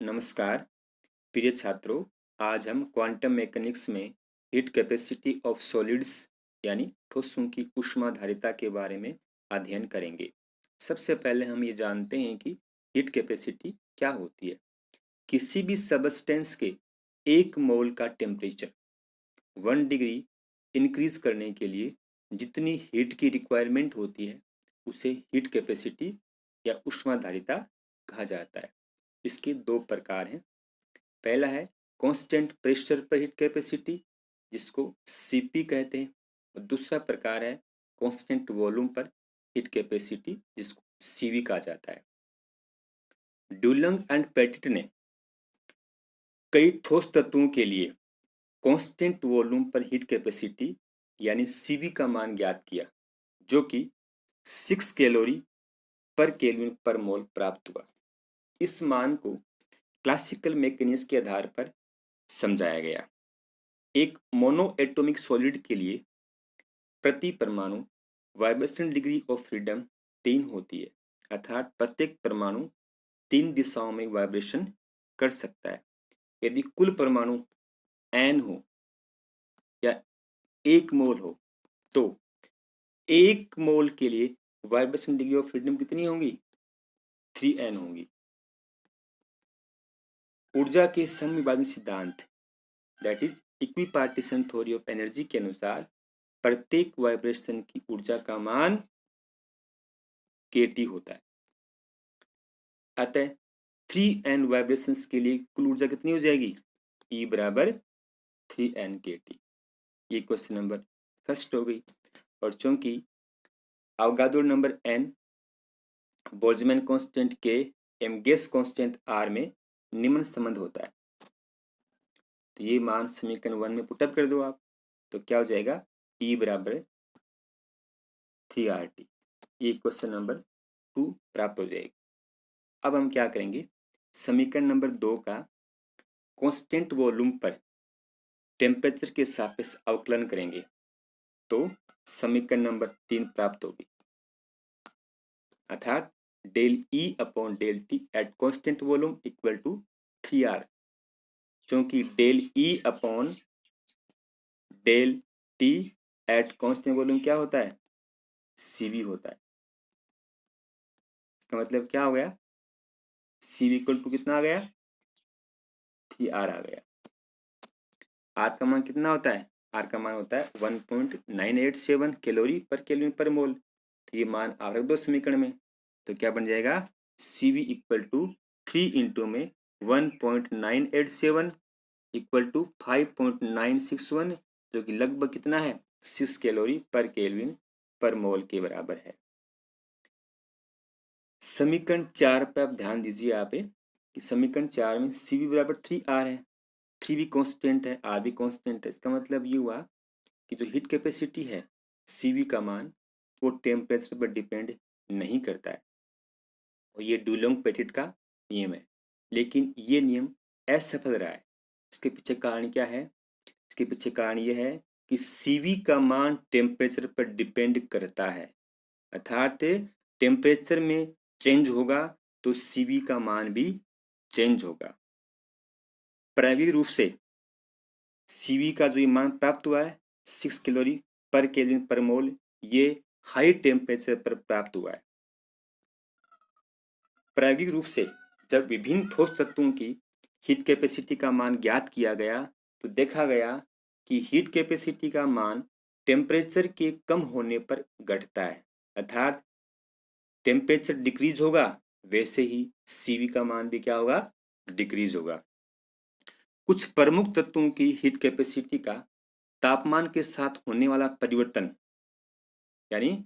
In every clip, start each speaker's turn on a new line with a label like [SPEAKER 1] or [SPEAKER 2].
[SPEAKER 1] नमस्कार प्रिय छात्रों। आज हम क्वांटम मैकेनिक्स में हीट कैपेसिटी ऑफ सॉलिड्स यानी ठोसों की ऊष्माधारिता के बारे में अध्ययन करेंगे। सबसे पहले हम ये जानते हैं कि हीट कैपेसिटी क्या होती है। किसी भी सबस्टेंस के 1 मोल का टेम्परेचर 1 डिग्री इंक्रीज करने के लिए जितनी हीट की रिक्वायरमेंट होती है उसे हीट कैपेसिटी या ऊष्माधारिता कहा जाता है। इसके दो प्रकार हैं। पहला है कांस्टेंट प्रेशर पर हीट कैपेसिटी, जिसको सीपी कहते हैं, और दूसरा प्रकार है कांस्टेंट वॉल्यूम पर हीट कैपेसिटी, जिसको सीवी कहा जाता है। डुलंग एंड पेटिट ने कई ठोस तत्वों के लिए कांस्टेंट वॉल्यूम पर हीट कैपेसिटी यानी सीवी का मान ज्ञात किया, जो कि 6 कैलोरी पर केल्विन पर मोल प्राप्त हुआ। इस मान को क्लासिकल मैकेनिक्स के आधार पर समझाया गया। एक मोनो एटॉमिक सॉलिड के लिए प्रति परमाणु वाइब्रेशन डिग्री ऑफ फ्रीडम 3 होती है, अर्थात प्रत्येक परमाणु 3 दिशाओं में वाइब्रेशन कर सकता है। यदि कुल परमाणु n हो या 1 मोल हो तो 1 मोल के लिए वाइब्रेशन डिग्री ऑफ फ्रीडम कितनी होंगी? 3n होंगी। ऊर्जा के समविभाजन सिद्धांत that is equipartition theory of energy के अनुसार प्रत्येक वाइब्रेशन की ऊर्जा का मान kT होता है। अतः 3n वाइब्रेशंस के लिए कुल ऊर्जा कितनी हो जाएगी? E बराबर 3n kT। ये क्वेश्चन नंबर फर्स्ट हो गई। और चूंकि Avogadro number n, Boltzmann constant k एवं गैस कांस्टेंट r में निम्न संबंध होता है, तो ये मान समीकरण 1 में पुटअप कर दो आप, तो क्या हो जाएगा? E बराबर 3RT। ये क्वेश्चन नंबर 2 प्राप्त हो जाएगी। अब हम क्या करेंगे, समीकरण नंबर 2 का कांस्टेंट वॉल्यूम पर टेम्परेचर के सापेक्ष अवकलन करेंगे, तो समीकरण नंबर 3 प्राप्त होगी, अर्थात del E upon del T at constant volume equal to 3R। क्योंकि del E upon del T at constant volume क्या होता है? CV होता है। इसका मतलब क्या हो गया? CV इक्वल टू कितना आ गया? 3R आ गया। R का मान कितना होता है? R का मान होता है 1.987 कैलोरी पर केल्विन पर मोल। तो ये मान आप रख दो समीकरण में, तो क्या बन जाएगा? CV इक्वल टू 3 इंटू में 1.987 इक्वल टू 5.961, जो कि लगभग कितना है? 6 कैलोरी पर केल्विन पर मोल के बराबर है। समीकरण 4 पे आप ध्यान दीजिए आप कि समीकरण 4 में CV बराबर 3R है, 3 भी कांस्टेंट है, R भी कांस्टेंट है। इसका मतलब ये हुआ कि जो हीट कैपेसिटी है CV का मान वो टेम्परेचर पर डिपेंड नहीं करता है, और ये डुलोंग पेटिट का नियम है। लेकिन ये नियम असफल रहा है। इसके पीछे कारण क्या है? इसके पीछे कारण ये है कि CV का मान टेम्परेचर पर डिपेंड करता है, अर्थात टेम्परेचर में चेंज होगा तो CV का मान भी चेंज होगा। प्रायोगिक रूप से CV का जो मान प्राप्त हुआ है 6 कैलोरी पर केल्विन पर मोल, ये हाई टेम्परेचर पर प्राप्त हुआ है। प्रायोगिक रूप से जब विभिन्न ठोस तत्वों की हीट कैपेसिटी का मान ज्ञात किया गया तो देखा गया कि हीट कैपेसिटी का मान टेम्परेचर के कम होने पर घटता है, अर्थात टेम्परेचर डिक्रीज होगा वैसे ही CV का मान भी क्या होगा? डिक्रीज होगा। कुछ प्रमुख तत्वों की हीट कैपेसिटी का तापमान के साथ होने वाला परिवर्तन, यानी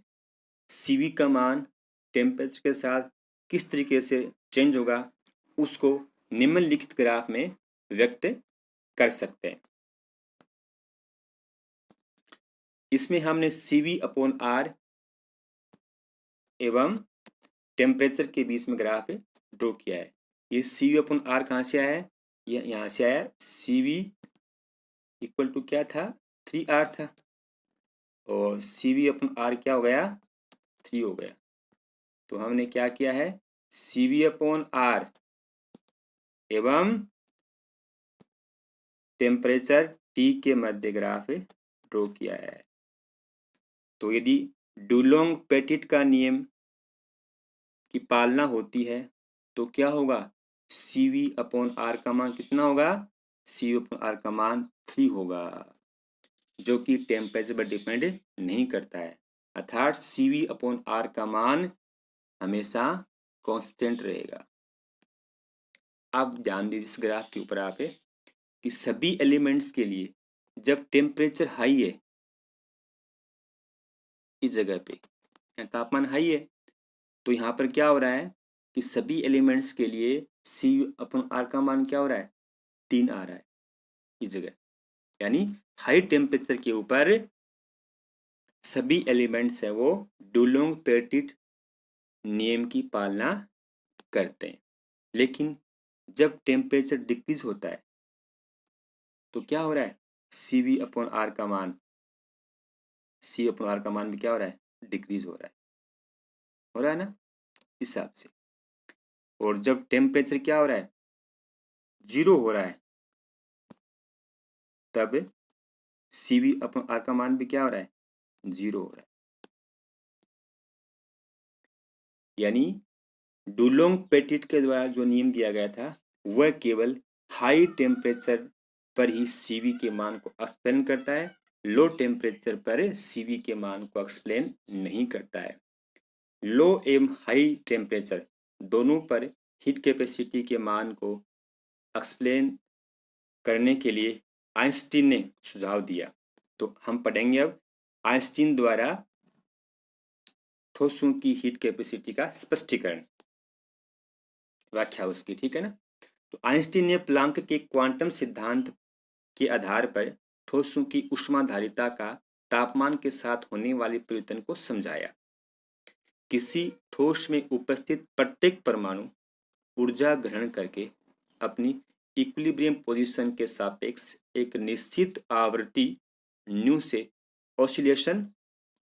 [SPEAKER 1] CV का मान टेम्परेचर के साथ किस तरीके से चेंज होगा, उसको निम्नलिखित ग्राफ में व्यक्त कर सकते हैं। इसमें हमने CV अपॉन R एवं टेम्परेचर के बीच में ग्राफ ड्रॉ किया है। ये CV अपॉन R कहाँ से आया है? ये यहाँ से आया। CV इक्वल टू क्या था? 3R था, और CV अपॉन R क्या हो गया? 3 हो गया। तो हमने क्या किया है? CV अपॉन R एवं टेम्परेचर टी के मध्य ग्राफ ड्रॉ किया है। तो यदि डुलोंग पेटिट का नियम की पालना होती है तो क्या होगा, CV अपॉन आर का मान कितना होगा, CV अपॉन आर का मान 3 होगा, जो कि टेम्परेचर पर डिपेंड नहीं करता है। अर्थात CV अपॉन आर का मान हमेशा कांस्टेंट रहेगा। आप ध्यान दीजिए इस ग्राफ के ऊपर आप कि सभी एलिमेंट्स के लिए जब टेम्परेचर हाई है, इस जगह पे तापमान हाई है, तो यहाँ पर क्या हो रहा है कि सभी एलिमेंट्स के लिए CV अपॉन आर का मान क्या हो रहा है, 3 आ रहा है इस जगह। यानी हाई टेम्परेचर के ऊपर सभी एलिमेंट्स हैं वो डुलोंग पेटिट नियम की पालना करते हैं। लेकिन जब टेम्परेचर डिक्रीज होता है तो क्या हो रहा है, CV अपॉन आर का मान, CV अपॉन आर का मान भी क्या हो रहा है, डिक्रीज हो रहा है ना इस हिसाब से। और जब टेम्परेचर क्या हो रहा है, 0 हो रहा है, तब CV अपॉन आर का मान भी क्या हो रहा है, 0 हो रहा है। यानी डुलोंग पेटिट के द्वारा जो नियम दिया गया था वह केवल हाई टेम्परेचर पर ही CV के मान को एक्सप्लेन करता है, लो टेम्परेचर पर CV के मान को एक्सप्लेन नहीं करता है। लो एवं हाई टेम्परेचर दोनों पर हीट कैपेसिटी के मान को एक्सप्लेन करने के लिए आइंस्टीन ने सुझाव दिया। तो हम पढ़ेंगे अब आइंस्टीन द्वारा ठोसों की हीट कैपेसिटी का स्पष्टीकरण, व्याख्या उसकी, ठीक है ना। तो आइंस्टीन ने प्लांक के क्वांटम सिद्धांत के आधार पर ठोसों की ऊष्माधारिता का तापमान के साथ होने वाले परिवर्तन को समझाया। किसी ठोस में उपस्थित प्रत्येक परमाणु ऊर्जा ग्रहण करके अपनी इक्विलिब्रियम पोजीशन के सापेक्ष एक निश्चित आवृत्ति न्यू से ऑसिलेशन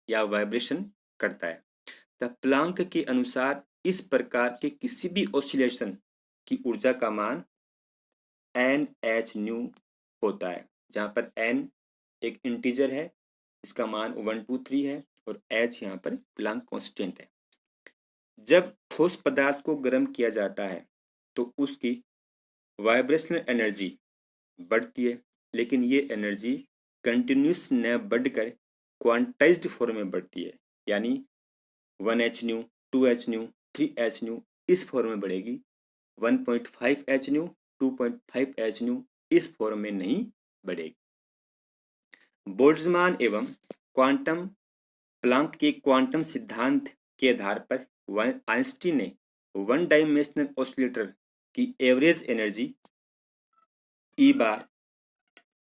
[SPEAKER 1] या वाइब्रेशन करता है। तब प्लांक के अनुसार इस प्रकार के किसी भी ऑसिलेशन की ऊर्जा का मान NH न्यू होता है, जहाँ पर N एक इंटीजर है, इसका मान 1 2 3 है और H यहाँ पर प्लांक कांस्टेंट है। जब ठोस पदार्थ को गर्म किया जाता है तो उसकी वाइब्रेशनल एनर्जी बढ़ती है, लेकिन ये एनर्जी कंटिन्यूस न बढ़कर क्वांटाइज्ड फॉर्म में बढ़ती है। यानी 1H new, 2H new, 3H new इस फॉर्म में बढ़ेगी, 1.5H न्यू, 2.5H न्यू इस फॉर्म में नहीं बढ़ेगी। बोल्ट्जमान एवं क्वांटम प्लांक के क्वांटम सिद्धांत के आधार पर आइंस्टीन ने वन डायमेंशनल ऑसिलेटर की एवरेज एनर्जी E बार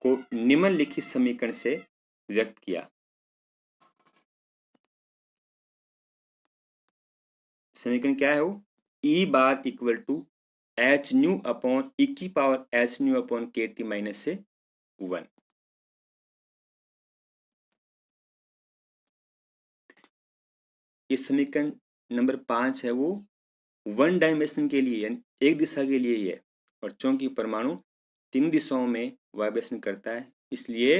[SPEAKER 1] को निम्नलिखित समीकरण से व्यक्त किया। समीकरण क्या है वो, E bar equal to H nu upon E की power H nu upon KT minus से 1। ये समीकरण नंबर 5 है, वो वन डायमेंशन के लिए यानी एक दिशा के लिए ही है, और चूंकि परमाणु 3 दिशाओं में वाइब्रेशन करता है इसलिए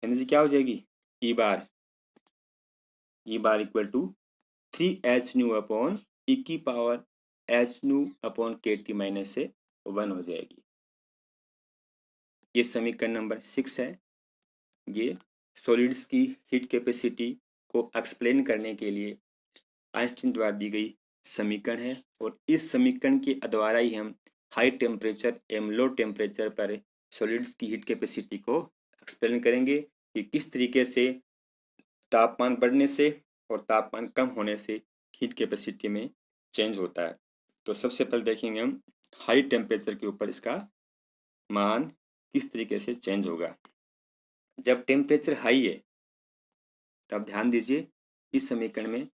[SPEAKER 1] एनर्जी क्या हो जाएगी, E bar equal to 3H nu upon E की power H nu upon KT minus से 1 हो जाएगी। ये समीकरण नंबर 6 है। ये सॉलिड्स की हीट कैपेसिटी को एक्सप्लेन करने के लिए आइंस्टीन द्वारा दी गई समीकरण है, और इस समीकरण के द्वारा ही हम हाई टेम्परेचर एवं लो टेम्परेचर पर सॉलिड्स की हीट कैपेसिटी को एक्सप्लेन करेंगे कि किस तरीके से तापमान बढ़ने से और तापमान कम होने से हीट कैपेसिटी में चेंज होता है। तो सबसे पहले देखेंगे हम हाई टेम्परेचर के ऊपर इसका मान किस तरीके से चेंज होगा। जब टेम्परेचर हाई है तब ध्यान दीजिए इस समीकरण में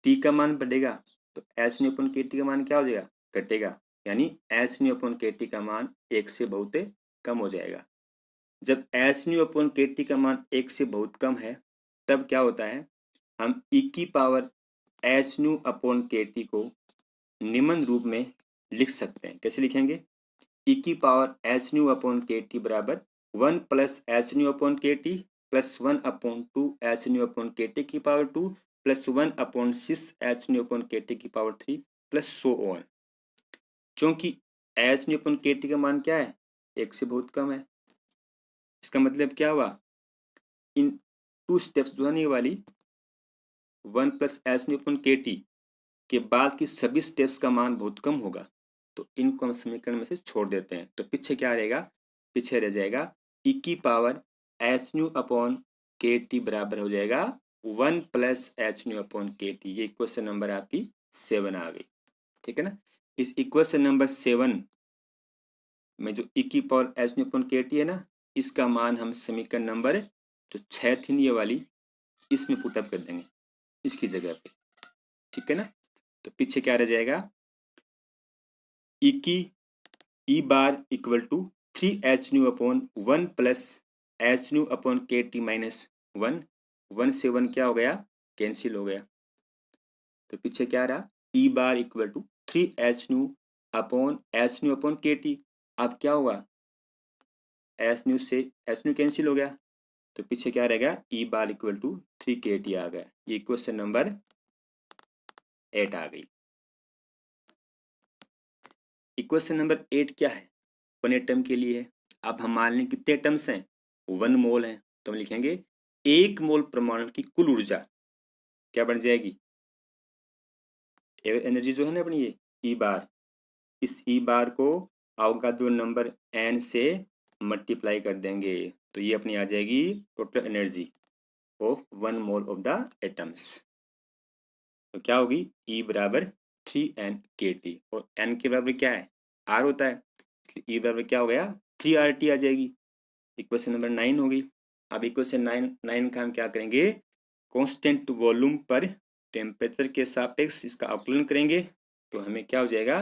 [SPEAKER 1] T का मान बढ़ेगा तो H न्यू अपॉन KT का मान क्या हो जाएगा, घटेगा। यानी H न्यू अपॉन KT का मान 1 से बहुत कम हो जाएगा। जब H न्यू अपॉन KT का मान 1 से बहुत कम है तब क्या होता है, हम E की power H nu upon KT को निम्न रूप में लिख सकते हैं। कैसे लिखेंगे? ई की पावर एच न्यू अपॉन के टी बराबर 1 प्लस एच न्यू अपॉन के T plus 1 upon 2 H nu upon के टी की power 2 plus 1 upon 6 H nu upon के टी की पावर 3 प्लस सो ऑन। क्योंकि एच न्यू अपॉन के टी का मान क्या है? 1 से बहुत कम है। इसका मतलब क्या हुआ? इन 2 स्टेप्स जो है ये वाली 1 प्लस एच न्यू अपॉन के टी के बाद की सभी स्टेप्स का मान बहुत कम होगा, तो इनको हम समीकरण में से छोड़ देते हैं। तो पीछे क्या रहेगा? पीछे रह जाएगा ई की पावर एच न्यू अपॉन के टी बराबर हो जाएगा 1 प्लस एच न्यू अपॉन के टी। ये इक्वेशन नंबर आपकी 7 आ गई। ठीक है ना? इस इक्वेशन नंबर 7 में जो ई की पावर एच न्यू अपॉन के टी है ना, इसका मान हम समीकरण नंबर जो 6 थी ये वाली, इसमें पुटअप कर देंगे इसकी जगह पे। ठीक है ना? तो पीछे क्या रह जाएगा? ई की E bar equal to 3 h nu upon 1 plus h nu upon के टी माइनस 1। 1 से 1 क्या हो गया? कैंसिल हो गया। तो पीछे क्या रहा? E bar equal to 3 h nu upon के टी। अब क्या हुआ? एच न्यू से एच न्यू कैंसिल हो गया, तो पीछे क्या रहेगा? ई बार इक्वल टू 3 के टी आ गया। ये क्वेश्चन नंबर 8 आ गई। इक्वेशन नंबर 8 क्या है? 1 एटम के लिए है। अब हम मान लें कितने एटम्स हैं? 1 मोल है, तो हम लिखेंगे 1 मोल परमाणु की कुल ऊर्जा क्या बन जाएगी? एनर्जी जो है ना अपनी, ये ई बार, इस ई बार को अवगाद्रो नंबर n से मल्टीप्लाई कर देंगे, तो ये अपनी आ जाएगी total energy of 1 mole of the atoms. तो क्या होगी? ई बराबर 3n/kT, और n के बराबर क्या है? r होता है, इसलिए ई बराबर क्या हो गया? 3RT आ जाएगी। इक्वेशन नंबर 9 होगी। अब इक्वेशन 9 का हम क्या करेंगे? कांस्टेंट वॉल्यूम पर टेम्परेचर के सापेक्ष इसका आकलन करेंगे, तो हमें क्या हो जाएगा?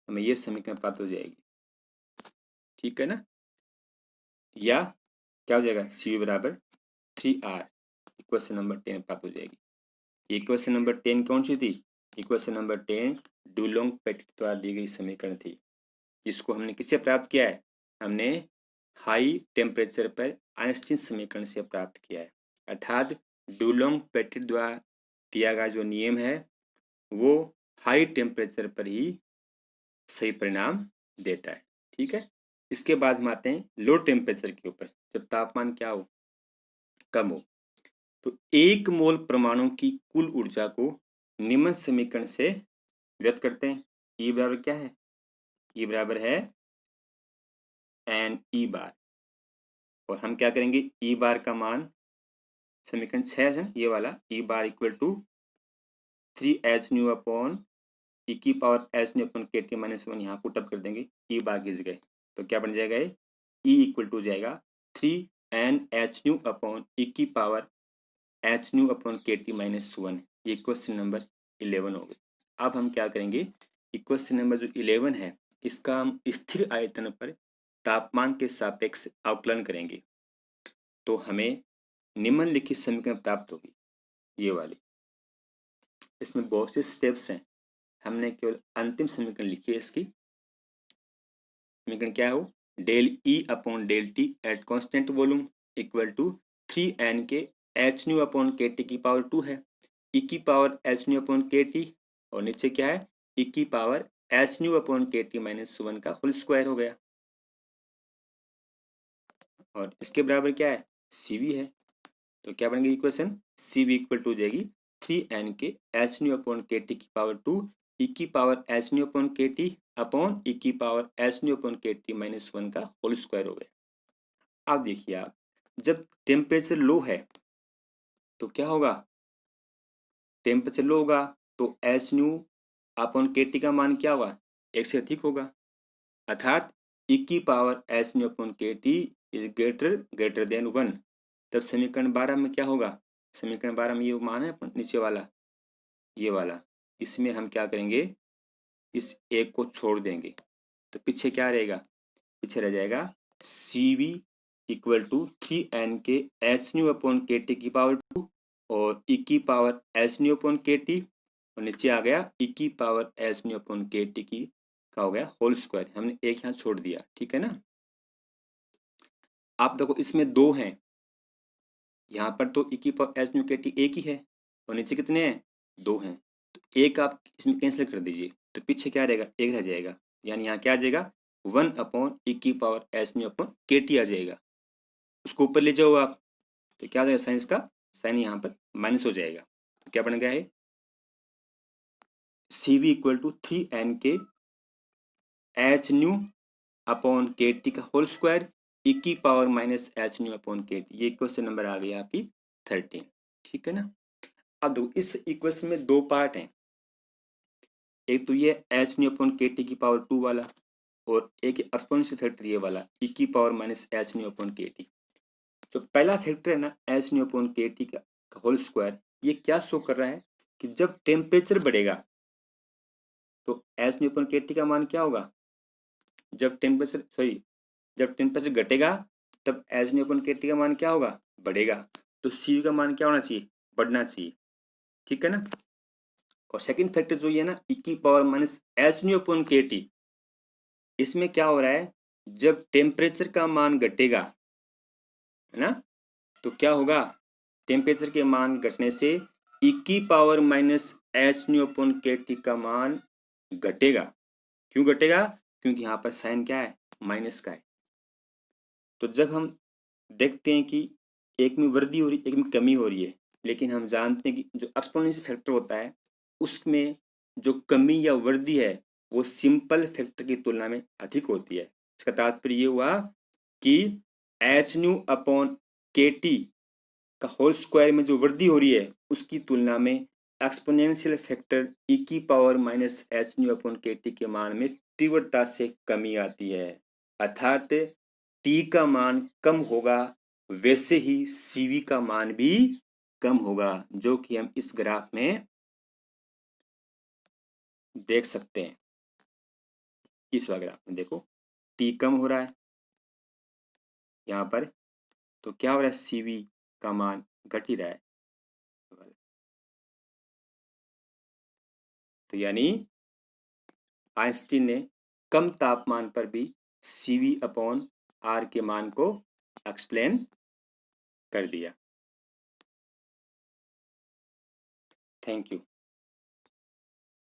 [SPEAKER 1] हमें ये समीकरण प्राप्त हो जाएगी। ठीक है ना? या क्या हो जाएगा? सी बराबर 3R। इक्वेशन नंबर 10 प्राप्त हो जाएगी। इक्वेशन नंबर 10 कौन सी थी? इक्वेशन नंबर 10 डुलोंग पेटिट द्वारा दी गई समीकरण थी, जिसको हमने किससे प्राप्त किया है? हमने हाई टेम्परेचर पर आइंस्टीन समीकरण से प्राप्त किया है। अर्थात डुलोंग पेटिट द्वारा दिया गया जो नियम है वो हाई टेम्परेचर पर ही सही परिणाम देता है। ठीक है? इसके बाद हम आते हैं लो टेम्परेचर के ऊपर। जब तापमान क्या हो? कम हो, तो 1 मोल परमाणु की कुल ऊर्जा को निम्न समीकरण से व्यक्त करते हैं। ई बराबर क्या है? ई बराबर है एन ई बार, और हम क्या करेंगे? ई बार का मान समीकरण 6 है ये वाला, E bar equal to 3 h nu upon ई की पावर एच न्यू अपॉन के टी माइनस 1 यहाँ पुटअप कर देंगे ई बार की जगह, तो क्या बन जाएगा? ये ई इक्वल टू जाएगा 3 NH न्यू अपॉन ई की पावर एच न्यू अपॉन के टी माइनस 1। ये क्वेश्चन नंबर 11 हो गया। अब हम क्या करेंगे? इक्वेशन नंबर जो 11 है इसका हम स्थिर आयतन पर तापमान के सापेक्ष अवकलन करेंगे, तो हमें निम्नलिखित समीकरण प्राप्त होगी, ये वाली। इसमें बहुत से स्टेप्स हैं, हमने केवल अंतिम समीकरण लिखी है इसकी। समीकरण क्या है वो? Del E upon del T at constant volume equal to 3n K H nu upon के टी की पावर 2 है, ई की पावर एच न्यू अपॉन के टी, और नीचे क्या है? ई की पावर एच न्यू अपॉन के टी माइनस 1 का होल स्क्वायर हो गया, और इसके बराबर क्या है? सी वी है। तो क्या बनेगी equation? C we equal to हो जाएगी 3n K H nu upon के टी की पावर 2 ई की पावर एच न्यू अपॉन के टी अपॉन ई की पावर एच न्यू अपॉन के टी माइनस 1 का होल स्क्वायर हो गया। अब देखिए आप, जब टेम्परेचर लो है तो क्या होगा? टेम्परेचर लो होगा तो एच न्यू अपॉन के टी का मान क्या होगा? 1 से अधिक होगा, अर्थात ई की पावर एच न्यू अपॉन के टी इज ग्रेटर देन 1। तब समीकरण 12 में क्या होगा? समीकरण 12 में ये मान है नीचे वाला, ये वाला, इसमें हम क्या करेंगे? इस एक को छोड़ देंगे, तो पीछे क्या रहेगा? पीछे रह जाएगा सी we equal to 3n K H nu upon के टी की पावर 2 और ई की पावर एच न्यू अपॉन के टी, और नीचे आ गया ई की पावर एच न्यू अपॉन के टी की का हो गया होल स्क्वायर, हमने एक यहाँ छोड़ दिया, ठीक है ना। आप देखो इसमें दो हैं, यहाँ पर तो e की पावर एच न्यू के टी एक ही है और नीचे कितने हैं, दो हैं, तो एक आप इसमें कैंसिल कर दीजिए तो पीछे क्या रहेगा, एक रह जाएगा, यानी यहाँ क्या आ जाएगा, 1/e की पावर एच न्यू अपॉन के टी आ जाएगा। उसको ऊपर ले जाओ आप तो क्या आ जाएगा, साइन इसका साइन यहाँ पर माइनस हो जाएगा, तो क्या बन गया है, C we equal to 3n h nu upon के टी का होल स्क्वायर ई की power minus h nu upon के टी, ये क्वेश्चन नंबर आ गया आपकी 13, ठीक है ना। अब देखो इस इक्वेशन में दो पार्ट हैं, एक तो ये एच न्यू अपॉन के टी की पावर 2 वाला और एक एक्सपोनेंशियल फैक्टर ये वाला ई की power minus h nu upon के टी। जो पहला फैक्टर है ना एच न्यू अपॉन के टी का होल स्क्वायर, ये क्या शो कर रहा है कि जब टेम्परेचर बढ़ेगा तो एच न्यू अपॉन के टी का मान क्या होगा, जब टेम्परेचर घटेगा तब एच न्यू अपॉन के टी का मान क्या होगा, बढ़ेगा, तो सी का मान क्या होना चाहिए, बढ़ना चाहिए, ठीक है ना। और सेकंड फैक्टर जो ये है ना ई की power minus h nu upon के टी, इसमें क्या हो रहा है, जब टेम्परेचर का मान घटेगा, है ना, तो क्या होगा, टेम्परेचर के मान घटने से ई की power minus h nu upon के टी का मान घटेगा। क्यों घटेगा, क्योंकि यहाँ पर साइन क्या है, माइनस का है। तो जब हम देखते हैं कि एक में वृद्धि हो रही है एक में कमी हो रही है, लेकिन हम जानते हैं कि जो एक्सपोनेंशियल फैक्टर होता है उसमें जो कमी या वृद्धि है वो सिंपल फैक्टर की तुलना में अधिक होती है। इसका तात्पर्य ये हुआ कि एच न्यू अपॉन के टी का होल स्क्वायर में जो वृद्धि हो रही है उसकी तुलना में एक्सपोनेंशियल फैक्टर ई की power minus h nu upon के टी के मान में तीव्रता से कमी आती है, अर्थात टी का मान कम होगा वैसे ही सीवी का मान भी कम होगा, जो कि हम इस ग्राफ में देख सकते हैं। इस ग्राफ में देखो टी कम हो रहा है यहाँ पर, तो क्या हो रहा है, सीवी का मान घट ही रहा है। तो यानी आइंस्टीन ने कम तापमान पर भी सीवी अपॉन आर के मान को एक्सप्लेन कर दिया। Thank you.